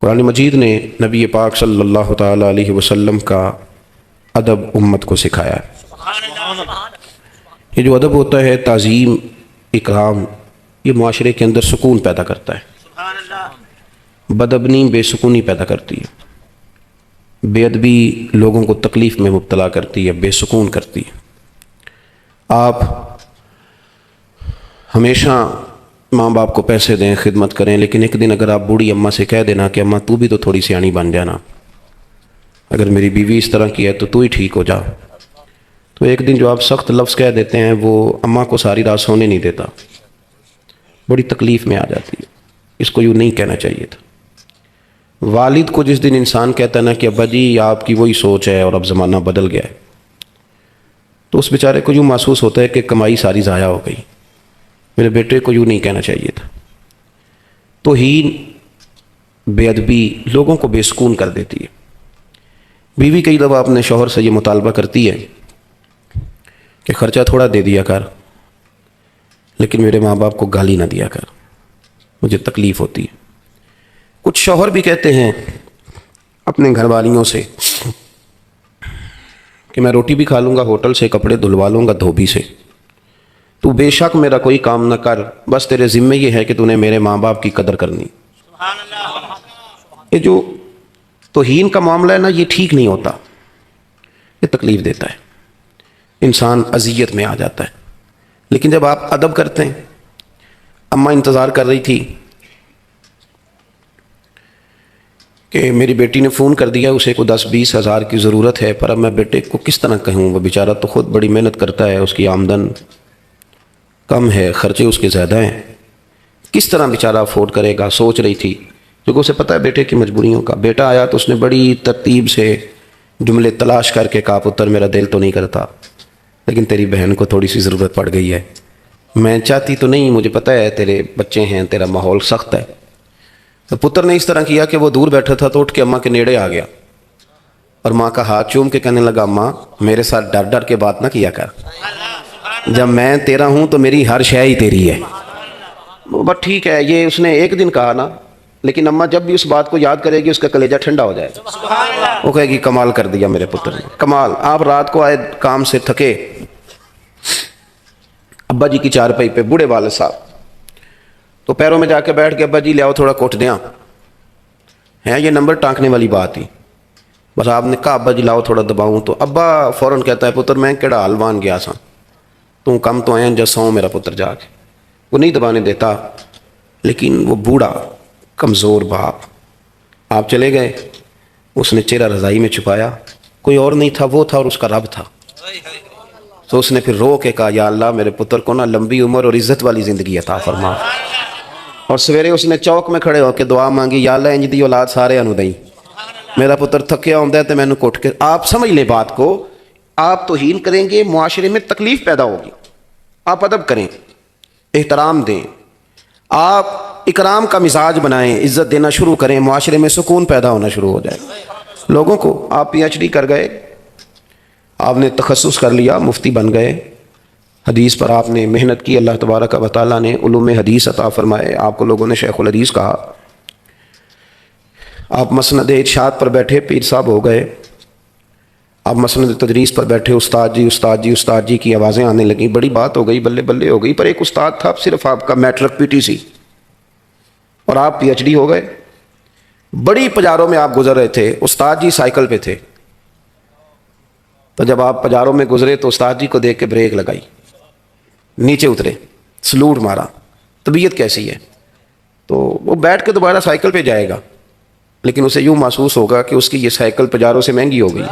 قرآن مجید نے نبی پاک صلی اللہ تعالیٰ علیہ وسلم کا ادب امت کو سکھایا ہے۔ یہ جو ادب ہوتا ہے، تعظیم، اکرام، یہ معاشرے کے اندر سکون پیدا کرتا ہے۔ بدابنی بے سکونی پیدا کرتی ہے، بے ادبی لوگوں کو تکلیف میں مبتلا کرتی ہے، بے سکون کرتی ہے۔ آپ ہمیشہ ماں باپ کو پیسے دیں، خدمت کریں، لیکن ایک دن اگر آپ بوڑھی اماں سے کہہ دینا کہ اماں تو بھی تو تھوڑی سیانی بن جانا، اگر میری بیوی اس طرح کی ہے تو ہی ٹھیک ہو جا، تو ایک دن جو آپ سخت لفظ کہہ دیتے ہیں وہ اماں کو ساری رات سونے نہیں دیتا، بڑی تکلیف میں آ جاتی ہے۔ اس کو یوں نہیں کہنا چاہیے تھا۔ والد کو جس دن انسان کہتا ہے نا کہ ابا جی آپ کی وہی سوچ ہے اور اب زمانہ بدل گیا ہے، تو اس بیچارے کو یوں محسوس ہوتا ہے کہ کمائی ساری ضائع ہو گئی۔ میرے بیٹے کو یوں نہیں کہنا چاہیے تھا۔ توہین، بے ادبی لوگوں کو بے سکون کر دیتی ہے۔ بیوی کئی دفعہ اپنے شوہر سے یہ مطالبہ کرتی ہے کہ خرچہ تھوڑا دے دیا کر، لیکن میرے ماں باپ کو گالی نہ دیا کر، مجھے تکلیف ہوتی ہے۔ کچھ شوہر بھی کہتے ہیں اپنے گھر والیوں سے کہ میں روٹی بھی کھا لوں گا ہوٹل سے، کپڑے دھلوا لوں گا دھوبی سے، تو بے شک میرا کوئی کام نہ کر، بس تیرے ذمہ یہ ہے کہ تو نے میرے ماں باپ کی قدر کرنی۔ یہ جو توہین کا معاملہ ہے نا، یہ ٹھیک نہیں ہوتا، یہ تکلیف دیتا ہے، انسان اذیت میں آ جاتا ہے۔ لیکن جب آپ ادب کرتے ہیں، اماں انتظار کر رہی تھی کہ میری بیٹی نے فون کر دیا، اسے کو 10-20 ہزار کی ضرورت ہے، پر اب میں بیٹے کو کس طرح کہوں، وہ بیچارہ تو خود بڑی محنت کرتا ہے، اس کی آمدن کم ہے، خرچے اس کے زیادہ ہیں، کس طرح بیچارہ افورڈ کرے گا۔ سوچ رہی تھی، کیونکہ اسے پتہ ہے بیٹے کی مجبوریوں کا۔ بیٹا آیا تو اس نے بڑی ترتیب سے جملے تلاش کر کے کہا پتر میرا دل تو نہیں کرتا، لیکن تیری بہن کو تھوڑی سی ضرورت پڑ گئی ہے، میں چاہتی تو نہیں، مجھے پتہ ہے تیرے بچے ہیں، تیرا ماحول سخت ہے۔ تو پتر نے اس طرح کیا کہ وہ دور بیٹھا تھا تو اٹھ کے اماں کے نیڑے آ گیا اور ماں کا ہاتھ چوم کے کہنے لگا اماں میرے ساتھ ڈر ڈر کے بات نہ کیا کر، جب میں تیرا ہوں تو میری ہر شے ہی تیری ہے۔ بس ٹھیک ہے، یہ اس نے ایک دن کہا نا، لیکن اماں جب بھی اس بات کو یاد کرے گی اس کا کلیجہ ٹھنڈا ہو جائے گا، وہ کہے گی کمال کر دیا میرے پتر نے، کمال۔ آپ رات کو آئے کام سے تھکے، ابا جی کی چارپائی پہ بوڑھے والد صاحب، تو پیروں میں جا کے بیٹھ کے ابا جی لے آؤ تھوڑا کوٹ دیاں ہے، یہ نمبر ٹانکنے والی بات تھی۔ بس آپ نے کہا ابا جی لاؤ تھوڑا دباؤں، تو ابا فوراً کہتا ہے پتر میں کیڑا حلوان گیا سا، تو کم تو آیا جا سو میرا پتر جا کے، وہ نہیں دبانے دیتا۔ لیکن وہ بوڑھا کمزور باپ، آپ چلے گئے، اس نے چہرہ رضائی میں چھپایا، کوئی اور نہیں تھا، وہ تھا اور اس کا رب تھا۔ تو اس نے پھر رو کے کہا یا اللہ میرے پتر کو نا لمبی عمر اور عزت والی زندگی عطا فرما۔ اور سویرے اس نے چوک میں کھڑے ہو کے دعا مانگی یا اللہ انج دی اولاد سارے انو دئی، میرا پتر تھکیا ہوندا ہے تے مینوں کٹ کے۔ آپ سمجھ لیں بات کو، آپ توہین کریں گے معاشرے میں تکلیف پیدا ہوگی۔ آپ ادب کریں، احترام دیں، آپ اکرام کا مزاج بنائیں، عزت دینا شروع کریں، معاشرے میں سکون پیدا ہونا شروع ہو جائے لوگوں کو۔ آپ پی ایچ ڈی کر گئے، آپ نے تخصص کر لیا، مفتی بن گئے، حدیث پر آپ نے محنت کی، اللہ تبارک و تعالیٰ نے علوم حدیث عطا فرمائے، آپ کو لوگوں نے شیخ الحدیث کہا، آپ مسند ارشاد پر بیٹھے پیر صاحب ہو گئے، آپ مسند تدریس پر بیٹھے، استاد جی استاد جی استاد جی کی آوازیں آنے لگیں، بڑی بات ہو گئی، بلے بلے ہو گئی۔ پر ایک استاد تھا صرف آپ کا میٹرک پی ٹی سی، اور آپ پی ایچ ڈی ہو گئے۔ بڑی پجاروں میں آپ گزر رہے تھے، استاد جی سائیکل پہ تھے، تو جب آپ پجاروں میں گزرے تو استاد جی کو دیکھ کے بریک لگائی، نیچے اترے، سلوٹ مارا، طبیعت کیسی ہے؟ تو وہ بیٹھ کے دوبارہ سائیکل پہ جائے گا، لیکن اسے یوں محسوس ہوگا کہ اس کی یہ سائیکل پجاروں سے مہنگی ہو گئی،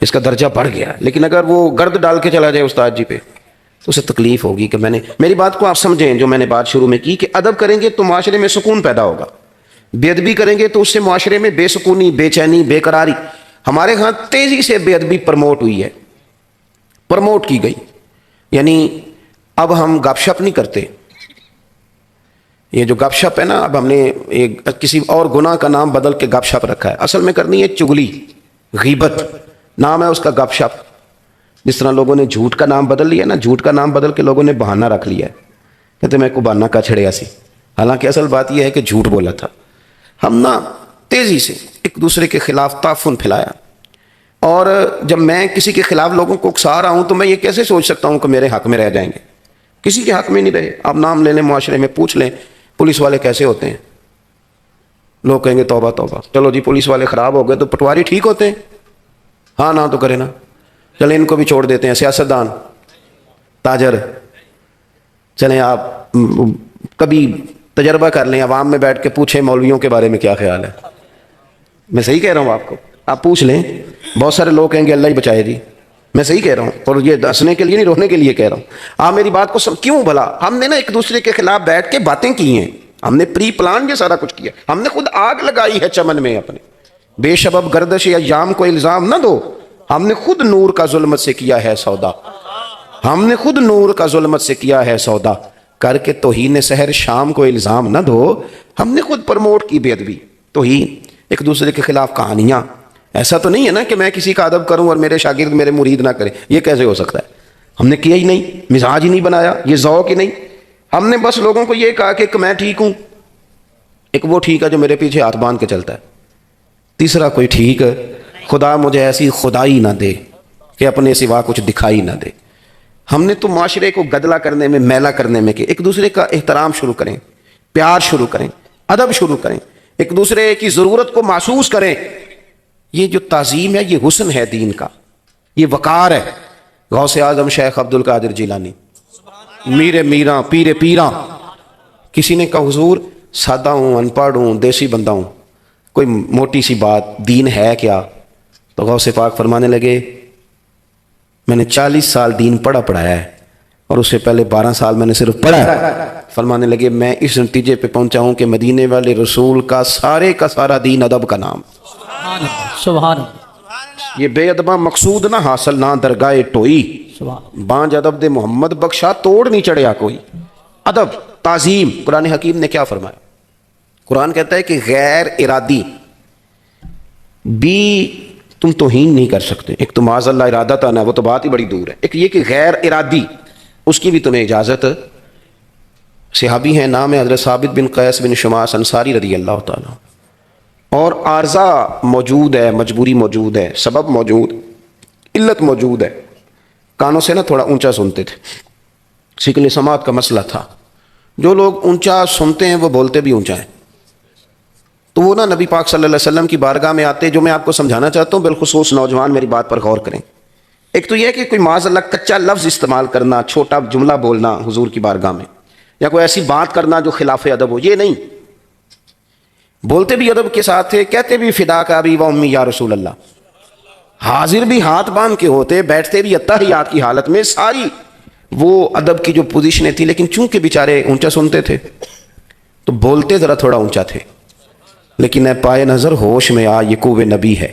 اس کا درجہ بڑھ گیا۔ لیکن اگر وہ گرد ڈال کے چلا جائے استاد جی پہ تو اسے تکلیف ہوگی کہ میری بات کو آپ سمجھیں، جو میں نے بات شروع میں کی کہ ادب کریں گے تو معاشرے میں سکون پیدا ہوگا، بے ادبی کریں گے تو اس سے معاشرے میں بے سکونی، بے چینی، بے قراری۔ ہمارے ہاں تیزی سے بے ادبی پروموٹ ہوئی ہے، پروموٹ کی گئی، یعنی اب ہم گپ شپ نہیں کرتے۔ یہ جو گپ شپ ہے نا، اب ہم نے کسی اور گناہ کا نام بدل کے گپ شپ رکھا ہے، اصل میں کرنی ہے چگلی، غیبت، نام ہے اس کا گپ شپ۔ جس طرح لوگوں نے جھوٹ کا نام بدل لیا نا، جھوٹ کا نام بدل کے لوگوں نے بہانہ رکھ لیا ہے، کہتے میں کو بہانہ کا چھڑیا سی، حالانکہ اصل بات یہ ہے کہ جھوٹ بولا تھا۔ ہم نا تیزی سے ایک دوسرے کے خلاف تعفن پھیلایا، اور جب میں کسی کے خلاف لوگوں کو اکسا رہا ہوں تو میں یہ کیسے سوچ سکتا ہوں کہ میرے حق میں رہ جائیں گے؟ کسی کے حق میں نہیں رہے۔ آپ نام لے لیں، معاشرے میں پوچھ لیں پولیس والے کیسے ہوتے ہیں، لوگ کہیں گے توبہ توبہ، چلو جی پولیس والے خراب ہو گئے تو پٹواری ٹھیک ہوتے ہیں؟ ہاں نہ تو کرے نا، چلیں ان کو بھی چھوڑ دیتے ہیں، سیاستدان، تاجر، چلیں آپ کبھی تجربہ کر لیں، عوام میں بیٹھ کے پوچھیں مولویوں کے بارے میں کیا خیال ہے۔ میں صحیح کہہ رہا ہوں آپ کو، آپ پوچھ لیں، بہت سارے لوگ کہیں گے اللہ ہی بچائے جی، میں صحیح کہہ رہا ہوں، اور یہ ہنسنے کے لیے نہیں، رونے کے لیے کہہ رہا ہوں۔ آپ میری بات کو کیوں بھلا، ہم نے نا ایک دوسرے کے خلاف بیٹھ کے باتیں کی ہیں، ہم نے پری پلان یہ سارا کچھ کیا، ہم نے خود آگ لگائی ہے چمن میں اپنے، بے شباب گردش ایام کو الزام نہ دو، ہم نے خود نور کا ظلمت سے کیا ہے سودا، ہم نے خود نور کا ظلمت سے کیا ہے سودا، کر کے توہین سحر شام کو الزام نہ دو، ہم نے خود پرموٹ کی بے ادبی، توہین، ایک دوسرے کے خلاف کہانیاں۔ ایسا تو نہیں ہے نا کہ میں کسی کا ادب کروں اور میرے شاگرد میرے مرید نہ کرے، یہ کیسے ہو سکتا ہے؟ ہم نے کیا ہی نہیں، مزاج ہی نہیں بنایا، یہ ذوق ہی نہیں، ہم نے بس لوگوں کو یہ کہا کہ ایک میں ٹھیک ہوں، ایک وہ ٹھیک ہے جو میرے پیچھے ہاتھ باندھ کے چلتا ہے، تیسرا کوئی ٹھیک ہے، خدا مجھے ایسی خدائی نہ دے کہ اپنے سوا کچھ دکھائی نہ دے۔ ہم نے تو معاشرے کو گدلا کرنے میں، میلا کرنے میں کہ ایک دوسرے کا احترام شروع کریں، پیار شروع کریں، ادب شروع کریں، ایک دوسرے کی ضرورت کو محسوس کریں۔ یہ جو تعظیم ہے یہ حسن ہے دین کا، یہ وقار ہے۔ غوث اعظم شیخ عبد القادر جیلانی، میر میراں پیر پیراں، کسی نے کہا حضور سادہ ہوں، ان پڑھ ہوں، دیسی بندہ ہوں، کوئی موٹی سی بات، دین ہے کیا؟ تو غوث پاک فرمانے لگے میں نے 40 سال دین پڑھایا ہے، اور اس سے پہلے 12 سال میں نے صرف پڑھا ہے۔ فرمانے لگے میں اس نتیجے پہ پہنچا ہوں کہ مدینے والے رسول کا سارا دین ادب کا نام۔ سبحان اللہ، یہ بے ادباں مقصود نہ حاصل نہ درگاہ ٹوئی، بانج ادب دے محمد بخشا توڑ نہیں چڑھیا کوئی۔ ادب، تعظیم، قرآن حکیم نے کیا فرمایا؟ قرآن کہتا ہے کہ غیر ارادی بھی تم توہین نہیں کر سکتے۔ ایک تو معاذ اللہ ارادہ تھا نا، وہ تو بات ہی بڑی دور ہے، ایک یہ کہ غیر ارادی اس کی بھی تمہیں اجازت۔ صحابی ہیں، نام ہے حضرت ثابت بن قیس بن شماس انصاری رضی اللہ تعالیٰ، اور عارضہ موجود ہے، مجبوری موجود ہے، سبب موجود، علت موجود ہے، کانوں سے نا تھوڑا اونچا سنتے تھے، شکل سماعت کا مسئلہ تھا، جو لوگ اونچا سنتے ہیں وہ بولتے بھی اونچا ہے، تو وہ نا نبی پاک صلی اللہ علیہ وسلم کی بارگاہ میں آتے۔ جو میں آپ کو سمجھانا چاہتا ہوں، بالخصوص نوجوان میری بات پر غور کریں، ایک تو یہ کہ کوئی معاذ اللہ کچا لفظ استعمال کرنا، چھوٹا جملہ بولنا حضور کی بارگاہ میں، یا کوئی ایسی بات کرنا جو خلاف ادب ہو، یہ نہیں، بولتے بھی ادب کے ساتھ تھے، کہتے بھی فدا کا ابی و امی یا رسول اللہ، حاضر بھی ہاتھ باندھ کے ہوتے، بیٹھتے بھی اتحیات کی حالت میں، ساری وہ ادب کی جو پوزیشنیں تھی، لیکن چونکہ بیچارے اونچا سنتے تھے تو بولتے ذرا تھوڑا اونچا تھے، لیکن اے پائے نظر ہوش میں آ یہ کوہ نبی ہے،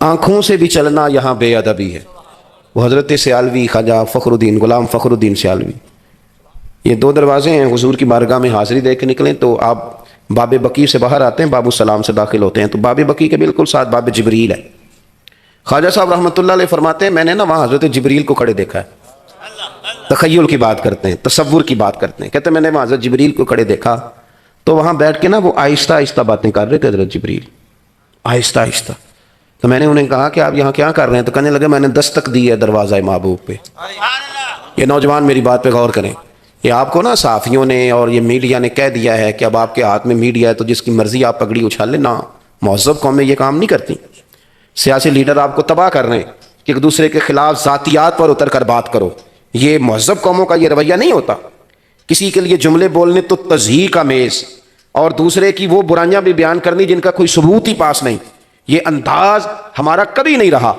آنکھوں سے بھی چلنا یہاں بے ادبی ہے۔ وہ حضرت سیالوی خواجہ فخر الدین غلام فخر الدین سیالوی، یہ 2 دروازے ہیں، حضور کی بارگاہ میں حاضری دے کے نکلیں تو آپ باب بقی سے باہر آتے ہیں، باب السلام سے داخل ہوتے ہیں، تو باب بقی کے بالکل ساتھ باب جبریل ہے۔ خواجہ صاحب رحمۃ اللہ علیہ فرماتے ہیں میں نے نا وہاں حضرت جبریل کو کھڑے دیکھا ہے، تخیل کی بات کرتے ہیں، تصور کی بات کرتے ہیں، کہتے ہیں میں نے وہاں حضرت جبریل کو کھڑے دیکھا، تو وہاں بیٹھ کے نا وہ آہستہ آہستہ باتیں کر رہے تھے حضرت جبریل، آہستہ آہستہ۔ تو میں نے انہیں کہا کہ آپ یہاں کیا کر رہے ہیں؟ تو کہنے لگے میں نے دستک دی ہے دروازہ محبوب پہ۔ یہ نوجوان میری بات پہ غور کریں، یہ آپ کو نا صحافیوں نے اور یہ میڈیا نے کہہ دیا ہے کہ اب آپ کے ہاتھ میں میڈیا ہے تو جس کی مرضی آپ پگڑی اچھال لیں، نہ، مہذب قومیں یہ کام نہیں کرتی۔ سیاسی لیڈر آپ کو تباہ کر رہے ہیں کہ ایک دوسرے کے خلاف ذاتیات پر اتر کر بات کرو، یہ مہذب قوموں کا یہ رویہ نہیں ہوتا۔ کسی کے لیے جملے بولنے تو تضحیق کا میز، اور دوسرے کی وہ برائیاں بھی بیان کرنی جن کا کوئی ثبوت ہی پاس نہیں، یہ انداز ہمارا کبھی نہیں رہا،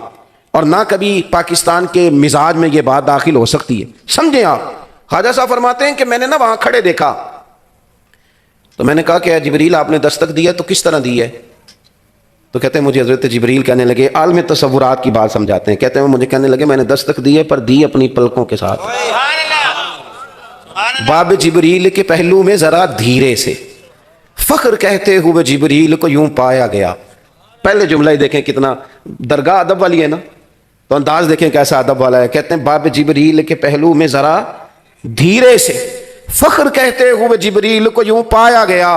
اور نہ کبھی پاکستان کے مزاج میں یہ بات داخل ہو سکتی ہے، سمجھیں آپ۔ خواجہ صاحب فرماتے ہیں کہ میں نے نا وہاں کھڑے دیکھا، تو میں نے کہا کہ جبریل آپ نے دستک دی ہے تو کس طرح دی ہے؟ تو کہتے ہیں مجھے حضرت جبریل کہنے لگے، عالم تصورات کی بات سمجھاتے ہیں، کہتے ہیں مجھے کہنے لگے میں نے دستک دی ہے پر دی اپنی پلکوں کے ساتھ، باب جبریل کے پہلو میں ذرا دھیرے سے، فخر کہتے ہوئے جبریل کو یوں پایا گیا۔ پہلے جملہ ہی دیکھیں کتنا درگاہ ادب والی ہے نا، تو انداز دیکھیں کیسا ادب والا ہے۔ کہتے ہیں باب جبریل کے پہلو میں ذرا دھیرے سے، فخر کہتے ہوئے جبریل کو یوں پایا گیا،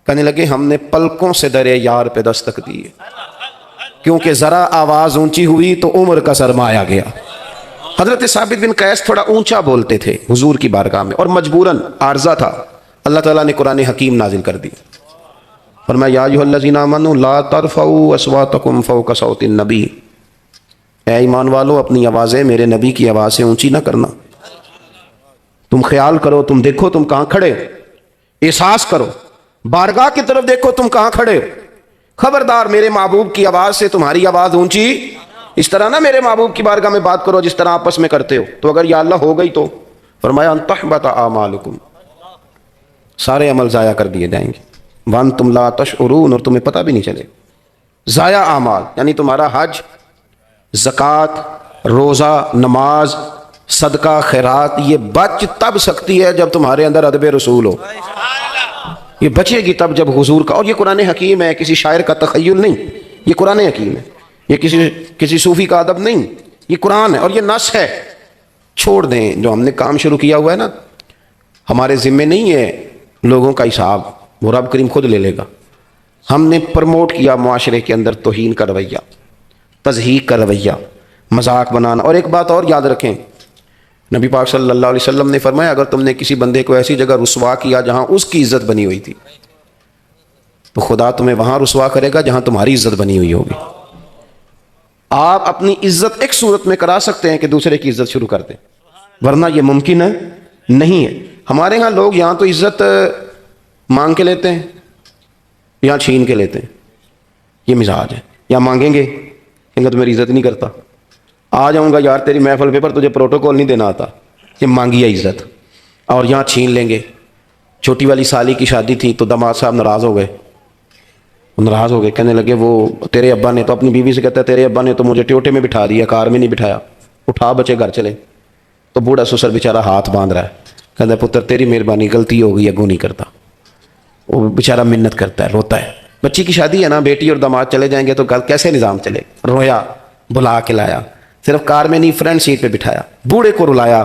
کہنے لگے ہم نے پلکوں سے درے یار پہ دستک دی ہے، کیونکہ ذرا آواز اونچی ہوئی تو عمر کا سرمایہ گیا۔ حضرت ثابت بن قیس تھوڑا اونچا بولتے تھے حضور کی بارگاہ میں، اور مجبوراً عارضہ تھا، اللہ تعالیٰ نے قرآن حکیم نازل کر دی، فرمایا یا ایھا الذین آمنوا لا ترفعوا اصواتکم فوق صوت النبی، اے ایمان والو اپنی آوازیں میرے نبی کی آواز سے اونچی نہ کرنا۔ تم خیال کرو، تم دیکھو تم کہاں کھڑے ہو، احساس کرو، بارگاہ کی طرف دیکھو تم کہاں کھڑے ہو، خبردار میرے محبوب کی آواز سے تمہاری آواز اونچی اس طرح نہ میرے محبوب کی بارگاہ میں بات کرو جس طرح آپس میں کرتے ہو، تو اگر یا اللہ ہو گئی تو فرمایا ان تحبط اعمالکم، سارے عمل ضائع کر دیے جائیں گے، وانتم لا تشعرون، اور تمہیں پتہ بھی نہیں چلے، ضائع اعمال یعنی تمہارا حج، زکوٰۃ، روزہ، نماز، صدقہ، خیرات، یہ بچ تب سکتی ہے جب تمہارے اندر ادب رسول ہو، یہ بچے گی تب جب حضور کا، اور یہ قرآن حکیم ہے، کسی شاعر کا تخیل نہیں، یہ قرآن حکیم ہے، یہ کسی صوفی کا ادب نہیں، یہ قرآن ہے اور یہ نص ہے۔ چھوڑ دیں جو ہم نے کام شروع کیا ہوا ہے نا، ہمارے ذمے نہیں ہے لوگوں کا حساب، وہ رب کریم خود لے لے گا۔ ہم نے پرموٹ کیا معاشرے کے اندر توہین کا رویہ، تضحیق کا رویہ، مذاق بنانا، اور ایک بات اور یاد رکھیں، نبی پاک صلی اللہ علیہ وسلم نے فرمایا اگر تم نے کسی بندے کو ایسی جگہ رسوا کیا جہاں اس کی عزت بنی ہوئی تھی تو خدا تمہیں وہاں رسوا کرے گا جہاں تمہاری عزت بنی ہوئی ہوگی۔ آپ اپنی عزت ایک صورت میں کرا سکتے ہیں کہ دوسرے کی عزت شروع کر دیں، ورنہ یہ ممکن ہے نہیں ہے۔ ہمارے ہاں لوگ یہاں تو عزت مانگ کے لیتے ہیں، یہاں چھین کے لیتے ہیں، یہ مزاج ہے، یا مانگیں گے کہیں گے تو میری عزت نہیں کرتا، آ جاؤں گا یار تیری محفل پہ پر تجھے پروٹوکول نہیں دینا آتا، یہ مانگی ہے عزت، اور یہاں چھین لیں گے۔ چھوٹی والی سالی کی شادی تھی تو داماد صاحب ناراض ہو گئے، کہنے لگے وہ تیرے ابا نے تو، اپنی بیوی سے کہتا ہے تیرے ابا نے تو مجھے ٹیوٹے میں بٹھا دیا، کار میں نہیں بٹھایا، اٹھا بچے گھر چلے۔ تو بوڑھا سسر بیچارہ ہاتھ باندھ رہا ہے، کہتا ہے پتر تیری مہربانی، غلطی ہو گئی، اگوں نہیں کرتا۔ وہ بیچارہ منت کرتا ہے، روتا ہے، بچی کی شادی ہے نا، بیٹی اور داماد چلے جائیں گے تو کیسے نظام چلے، رویا، بلا کے لایا، صرف کار میں نہیں فرنٹ سیٹ پہ بٹھایا، بوڑھے کو رلایا،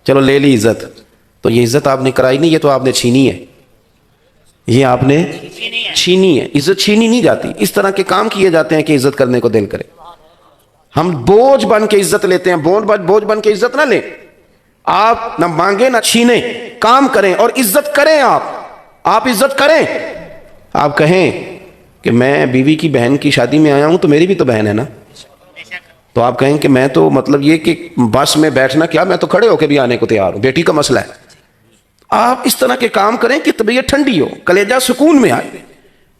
چلو لے لی عزت۔ تو یہ عزت آپ نے کرائی نہیں، یہ تو آپ نے چھینی ہے، یہ آپ نے چھینی ہے، عزت چھینی نہیں جاتی، اس طرح کے کام کیے جاتے ہیں کہ عزت کرنے کو دل کرے۔ ہم بوجھ بن کے عزت لیتے ہیں، بوجھ بن کے عزت نہ لیں، آپ نہ مانگیں نہ چھینیں، کام کریں اور عزت کریں۔ آپ عزت کریں، آپ کہیں کہ میں بیوی کی بہن کی شادی میں آیا ہوں تو میری بھی تو بہن ہے نا، تو آپ کہیں کہ میں تو مطلب یہ کہ بس میں بیٹھنا کیا، میں تو کھڑے ہو کے بھی آنے کو تیار ہوں، بیٹی کا مسئلہ ہے۔ آپ اس طرح کے کام کریں کہ طبیعت ٹھنڈی ہو، کلیجہ سکون میں آئے۔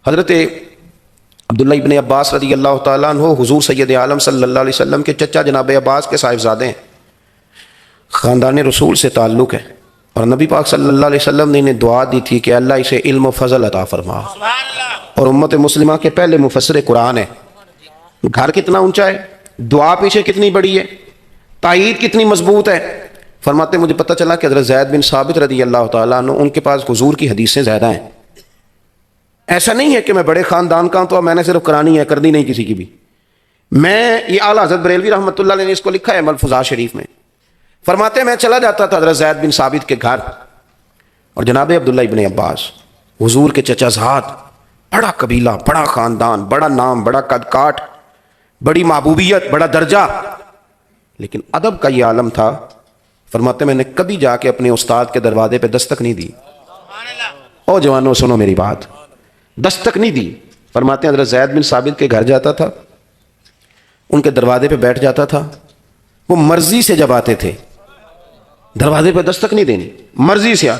حضرت عبداللہ ابن عباس رضی اللہ تعالیٰ عنہ حضور سید عالم صلی اللہ علیہ وسلم کے چچا جناب عباس کے صاحبزادے ہیں، خاندان رسول سے تعلق ہے، اور نبی پاک صلی اللہ علیہ وسلم نے انہیں دعا دی تھی کہ اللہ اسے علم و فضل عطا فرما، اور امت مسلمہ کے پہلے مفسر قرآن ہے۔ گھر کتنا اونچا ہے، دعا پیچھے کتنی بڑی ہے، تائید کتنی مضبوط ہے۔ فرماتے مجھے پتہ چلا کہ حضرت زید بن ثابت رضی اللہ تعالیٰ عنہ ان کے پاس حضور کی حدیثیں زیادہ ہیں۔ ایسا نہیں ہے کہ میں بڑے خاندان کا ہوں تو میں نے صرف کرانی ہے، کرنی نہیں کسی کی بھی۔ میں یہ اعلیٰ حضرت بریلوی رحمۃ اللہ علیہ نے اس کو لکھا ہے ملفوظات شریف میں، فرماتے میں چلا جاتا تھا حضرت زید بن ثابت کے گھر، اور جناب عبداللہ ابن عباس حضور کے چچا زاد، بڑا قبیلہ، بڑا خاندان، بڑا نام، بڑا قد کاٹ، بڑی محبوبیت، بڑا درجہ، لیکن ادب کا یہ عالم تھا۔ فرماتے میں نے کبھی جا کے اپنے استاد کے دروازے پہ دستک نہیں دی، او جوانوں سنو میری بات، دستک نہیں دی۔ فرماتے ہیں حضرت زید بن ثابت کے گھر جاتا تھا، ان کے دروازے پہ بیٹھ جاتا تھا، وہ مرضی سے جب آتے تھے دروازے پہ دستک نہیں دینی، مرضی سے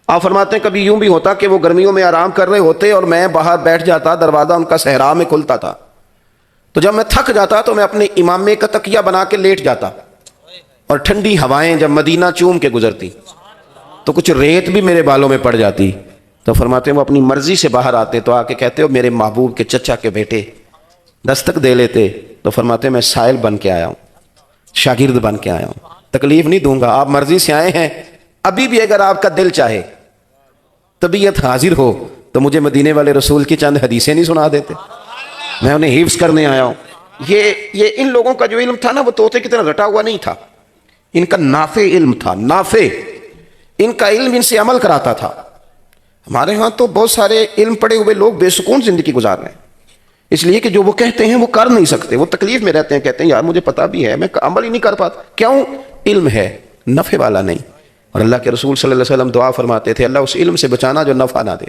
آپ فرماتے ہیں کبھی یوں بھی ہوتا کہ وہ گرمیوں میں آرام کر رہے ہوتے اور میں باہر بیٹھ جاتا، دروازہ ان کا صحرا میں کھلتا تھا، تو جب میں تھک جاتا تو میں اپنے امامے کا تکیہ بنا کے لیٹ جاتا، اور ٹھنڈی ہوائیں جب مدینہ چوم کے گزرتی تو کچھ ریت بھی میرے بالوں میں پڑ جاتی، تو فرماتے ہیں وہ اپنی مرضی سے باہر آتے تو آ کے کہتے ہو میرے محبوب کے چچا کے بیٹے، دستک دے لیتے تو فرماتے ہیں میں سائل بن کے آیا ہوں، شاگرد بن کے آیا ہوں، تکلیف نہیں دوں گا، آپ مرضی سے آئے ہیں، ابھی بھی اگر آپ کا دل چاہے، طبیعت حاضر ہو تو مجھے مدینے والے رسول کی چند حدیثیں نہیں سنا دیتے، میں انہیں حفظ کرنے آیا ہوں۔ یہ ان لوگوں کا جو علم تھا نا وہ طوطے کی طرح رٹا ہوا نہیں تھا، ان کا نافع علم تھا، نافع، ان کا علم ان سے عمل کراتا تھا۔ ہمارے ہاں تو بہت سارے علم پڑھے ہوئے لوگ بے سکون زندگی گزار رہے ہیں، اس لیے کہ جو وہ کہتے ہیں وہ کر نہیں سکتے، وہ تکلیف میں رہتے ہیں، کہتے ہیں یار مجھے پتا بھی ہے میں عمل ہی نہیں کر پاتا۔ کیوں؟ علم ہے نفع والا نہیں، اور اللہ کے رسول صلی اللہ علیہ وسلم دعا فرماتے تھے اللہ اس علم سے بچانا جو نفع نہ دے،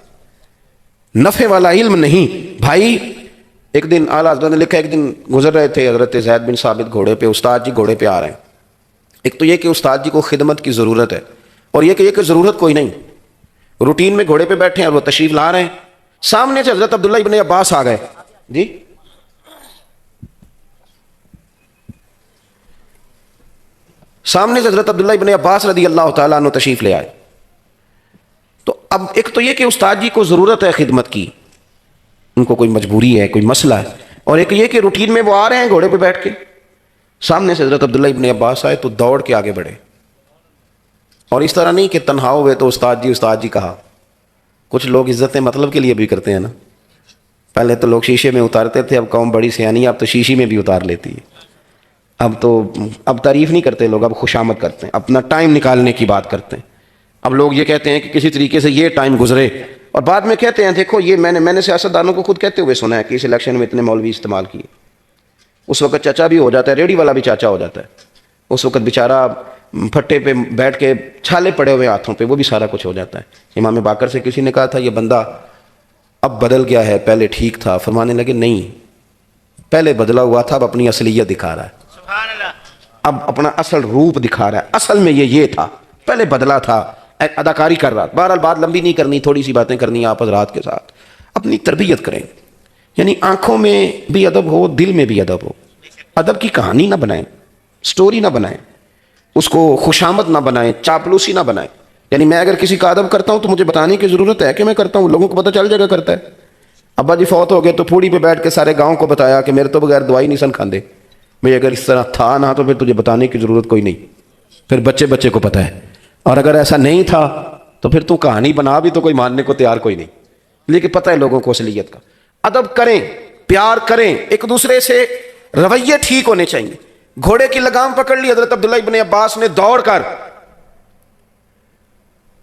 نفع والا علم نہیں۔ بھائی ایک دن اعلیٰ حضرت نے لکھا، ایک دن گزر رہے تھے حضرت زید بن ثابت گھوڑے پہ، استاد جی گھوڑے پہ آ رہے ہیں۔ ایک تو یہ کہ استاد جی کو خدمت کی ضرورت ہے، اور یہ کہ ضرورت کوئی نہیں، روٹین میں گھوڑے پہ بیٹھے ہیں اور وہ تشریف لا رہے ہیں۔ سامنے سے حضرت عبداللہ ابن عباس آ گئے، جی سامنے سے حضرت عبداللہ ابن عباس رضی اللہ تعالیٰ عنہ تشریف لے آئے۔ تو اب ایک تو یہ کہ استاد جی کو ضرورت ہے خدمت کی، ان کو کوئی مجبوری ہے، کوئی مسئلہ ہے، اور ایک یہ کہ روٹین میں وہ آ رہے ہیں گھوڑے پہ بیٹھ کے۔ سامنے سے حضرت عبداللہ ابن عباس آئے تو دوڑ کے آگے بڑھے، اور اس طرح نہیں کہ تنہا ہوئے تو استاد جی کہا۔ کچھ لوگ عزتیں مطلب کے لیے بھی کرتے ہیں نا، پہلے تو لوگ شیشے میں اتارتے تھے، اب قوم بڑی سیانی ہے، اب تو شیشے میں بھی اتار لیتی ہے۔ اب تعریف نہیں کرتے لوگ، اب خوشامد کرتے ہیں، اپنا ٹائم نکالنے کی بات کرتے ہیں۔ اب لوگ یہ کہتے ہیں کہ کسی طریقے سے یہ ٹائم گزرے، اور بعد میں کہتے ہیں دیکھو یہ میں نے سیاستدانوں کو خود کہتے ہوئے سنا ہے کہ اس الیکشن میں اتنے مولوی استعمال کیے۔ اس وقت چاچا بھی ہو جاتا ہے، ریڑھی والا بھی چاچا ہو جاتا ہے، اس وقت بیچارہ پھٹے پہ بیٹھ کے چھالے پڑے ہوئے ہاتھوں پہ، وہ بھی سارا کچھ ہو جاتا ہے۔ امام باقر سے کسی نے کہا تھا یہ بندہ اب بدل گیا ہے، پہلے ٹھیک تھا۔ فرمانے لگے نہیں، پہلے بدلا ہوا تھا، اب اپنی اصلیت دکھا رہا ہے، اب اپنا اصل روپ دکھا رہا ہے، اصل میں یہ تھا، پہلے بدلا تھا، اداکاری کر رہا۔ بہرحال بات لمبی نہیں کرنی، تھوڑی سی باتیں کرنی آپ حضرات کے ساتھ۔ اپنی تربیت کریں، یعنی آنکھوں میں بھی ادب ہو، دل میں بھی ادب ہو۔ ادب کی کہانی نہ بنائیں، سٹوری نہ بنائیں، اس کو خوشامد نہ بنائیں، چاپلوسی نہ بنائیں۔ یعنی میں اگر کسی کا ادب کرتا ہوں تو مجھے بتانے کی ضرورت ہے کہ میں کرتا ہوں، لوگوں کو پتہ چل جائے گا کرتا ہے۔ ابا جی فوت ہو گئے تو پھوڑی پہ بیٹھ کے سارے گاؤں کو بتایا کہ میرے تو بغیر دوائی نہیں سن کھاندے۔ بھئی اگر اس طرح تھا نہ تو پھر تجھے بتانے کی ضرورت کوئی نہیں، پھر بچے کو پتہ ہے۔ اور اگر ایسا نہیں تھا تو پھر تو کہانی بنا بھی تو کوئی ماننے کو تیار کوئی نہیں، لیکن پتہ ہے لوگوں کو اصلیت کا۔ ادب کریں، پیار کریں، ایک دوسرے سے رویے ٹھیک ہونے چاہیے۔ گھوڑے کی لگام پکڑ لی حضرت عبداللہ ابن عباس نے دوڑ کر،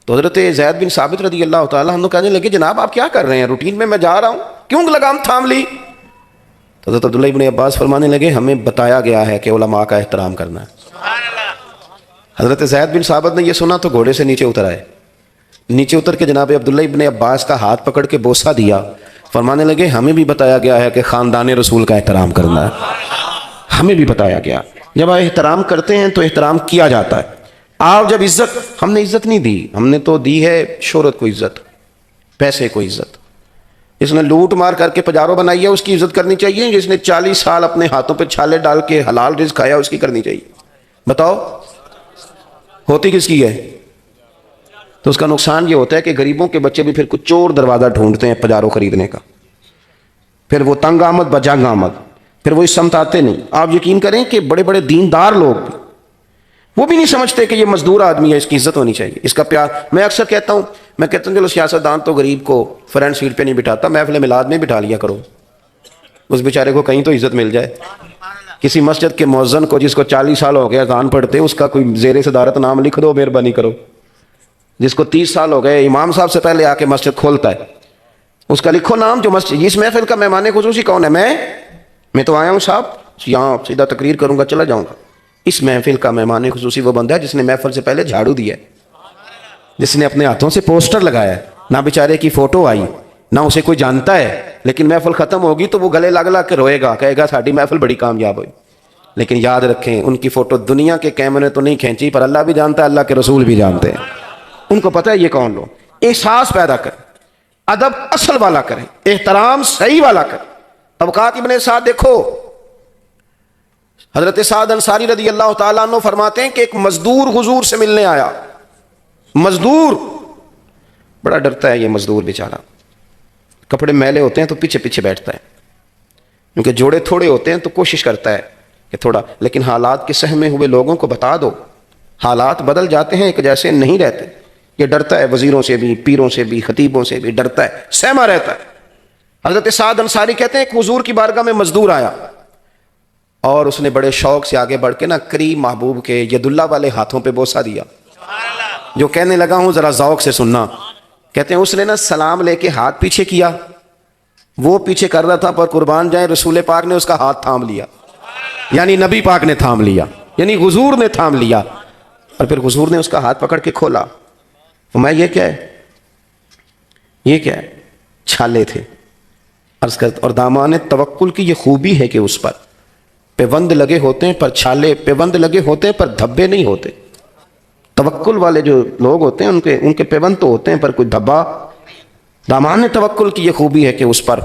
تو حضرت زید بن ثابت رضی اللہ تعالیٰ عنہ کہنے لگے جناب آپ کیا کر رہے ہیں، روٹین میں جا رہا ہوں، کیوں لگام تھام لی؟ تو حضرت عبداللہ ابن عباس فرمانے لگے ہمیں بتایا گیا ہے کہ علماء کا احترام کرنا ہے۔ حضرت زید بن ثابت نے یہ سنا تو گھوڑے سے نیچے اتر آئے، نیچے اتر کے جناب عبداللہ ابن عباس کا ہاتھ پکڑ کے بوسہ دیا، فرمانے لگے ہمیں بھی بتایا گیا ہے کہ خاندان رسول کا احترام کرنا ہے، ہمیں بھی بتایا گیا۔ جب آپ احترام کرتے ہیں تو احترام کیا جاتا ہے۔ آپ جب عزت، ہم نے عزت نہیں دی، ہم نے تو دی ہے شہرت کو عزت، پیسے کو عزت۔ جس نے لوٹ مار کر کے پجاروں بنائی ہے اس کی عزت کرنی چاہیے، جس نے 40 سال اپنے ہاتھوں پہ چھالے ڈال کے حلال رزق کھایا اس کی کرنی چاہیے؟ بتاؤ ہوتی کس کی ہے؟ تو اس کا نقصان یہ ہوتا ہے کہ غریبوں کے بچے بھی پھر کچھ چور دروازہ ڈھونڈتے ہیں پجاروں خریدنے کا، پھر وہ تنگ آمد بجنگ آمد، پھر وہ اس سمت آتے نہیں۔ آپ یقین کریں کہ بڑے بڑے دیندار لوگ بھی وہ بھی نہیں سمجھتے کہ یہ مزدور آدمی ہے، اس کی عزت ہونی چاہیے، اس کا پیار۔ میں اکثر کہتا ہوں چلو سیاستدان تو غریب کو فرنٹ سیٹ پہ نہیں بٹھاتا، محفل میلاد میں بٹھا لیا کرو، اس بیچارے کو کہیں تو عزت مل جائے۔ کسی مسجد کے مؤذن کو جس کو 40 سال ہو گئے اذان پڑھتے، اس کا کوئی زیر صدارت نام لکھ دو، مہربانی کرو۔ جس کو 30 سال ہو گئے امام صاحب سے پہلے آ کے مسجد کھولتا ہے، اس کا لکھو نام جو مسجد۔ اس محفل کا مہمان خصوصی کون ہے؟ میں تو آیا ہوں صاحب، یہاں سیدھا تقریر کروں گا چلا جاؤں گا۔ اس محفل کا مہمان خصوصی وہ بندہ ہے جس نے محفل سے پہلے جھاڑو دیا ہے، جس نے اپنے ہاتھوں سے پوسٹر لگایا ہے، نہ بیچارے کی فوٹو آئی، نہ اسے کوئی جانتا ہے، لیکن محفل ختم ہوگی تو وہ گلے لگ لگ کے روئے گا، کہے گا ساڈی محفل بڑی کامیاب ہوئی۔ لیکن یاد رکھیں ان کی فوٹو دنیا کے کیمرے تو نہیں کھینچی، پر اللہ بھی جانتا ہے، اللہ کے رسول بھی جانتے ہیں، ان کو پتہ ہے یہ کون لوگ۔ احساس پیدا کریں، ادب اصل والا کریں، احترام صحیح والا کریں۔ طبقات ابن سعد دیکھو، حضرت سعد انصاری رضی اللہ تعالیٰ عنہ فرماتے ہیں کہ ایک مزدور حضور سے ملنے آیا۔ مزدور بڑا ڈرتا ہے، یہ مزدور بیچارہ، کپڑے میلے ہوتے ہیں تو پیچھے پیچھے بیٹھتا ہے، کیونکہ جوڑے تھوڑے ہوتے ہیں تو کوشش کرتا ہے کہ تھوڑا، لیکن حالات کے سہمے ہوئے لوگوں کو بتا دو، حالات بدل جاتے ہیں، ایک جیسے نہیں رہتے۔ یہ ڈرتا ہے وزیروں سے بھی، پیروں سے بھی، خطیبوں سے بھی ڈرتا ہے، سہما رہتا ہے۔ حضرت سعد انصاری کہتے ہیں کہ حضور کی بارگاہ میں مزدور آیا اور اس نے بڑے شوق سے آگے بڑھ کے کریم محبوب کے ید اللہ والے ہاتھوں پہ بوسہ دیا، جو کہنے لگا ہوں ذرا ذوق سے سننا۔ کہتے ہیں اس نے نا سلام لے کے ہاتھ پیچھے کیا، وہ پیچھے کر رہا تھا، پر قربان جائیں رسول پاک نے اس کا ہاتھ تھام لیا، یعنی نبی پاک نے تھام لیا، یعنی حضور نے تھام لیا، اور پھر حضور نے اس کا ہاتھ پکڑ کے کھولا۔ فرمایا یہ کیا ہے؟ یہ کیا ہے؟ چھالے تھے عرض کرتا، اور دامان توکل کی یہ خوبی ہے کہ اس پر پیوند لگے ہوتے ہیں، پر چھالے پیوند لگے ہوتے ہیں پر دھبے نہیں ہوتے۔ توکل والے جو لوگ ہوتے ہیں ان کے پیوند تو ہوتے ہیں پر کوئی دھبا۔ دامان توکل کی یہ خوبی ہے کہ اس پر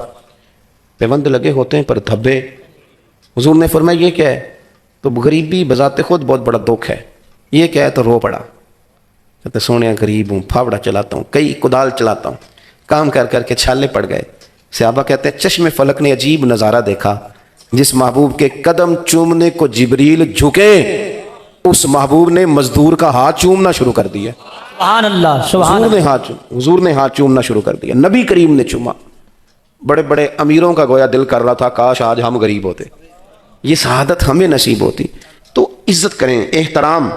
پیوند لگے ہوتے ہیں پر دھبے۔ حضور نے فرمایا یہ کیا ہے؟ تو غریبی بذات خود بہت بڑا دکھ ہے۔ یہ کیا ہے؟ تو رو پڑا، کہتے سونے غریب ہوں، پھاوڑا چلاتا ہوں، کئی کدال چلاتا ہوں، کام کر کر کے چھالے پڑ گئے۔ صحابہ کہتے ہیں چشم فلک نے عجیب نظارہ دیکھا، جس محبوب کے قدم چومنے کو جبریل جھکے، اس محبوب نے مزدور کا ہاتھ چومنا شروع کر دیا۔ سبحان اللہ، سبحان اللہ۔ حضور نے ہاتھ چومنا شروع کر دیا، نبی کریم نے چوما۔ بڑے بڑے امیروں کا گویا دل کر رہا تھا کاش آج ہم غریب ہوتے، یہ سعادت ہمیں نصیب ہوتی۔ تو عزت کریں، احترام۔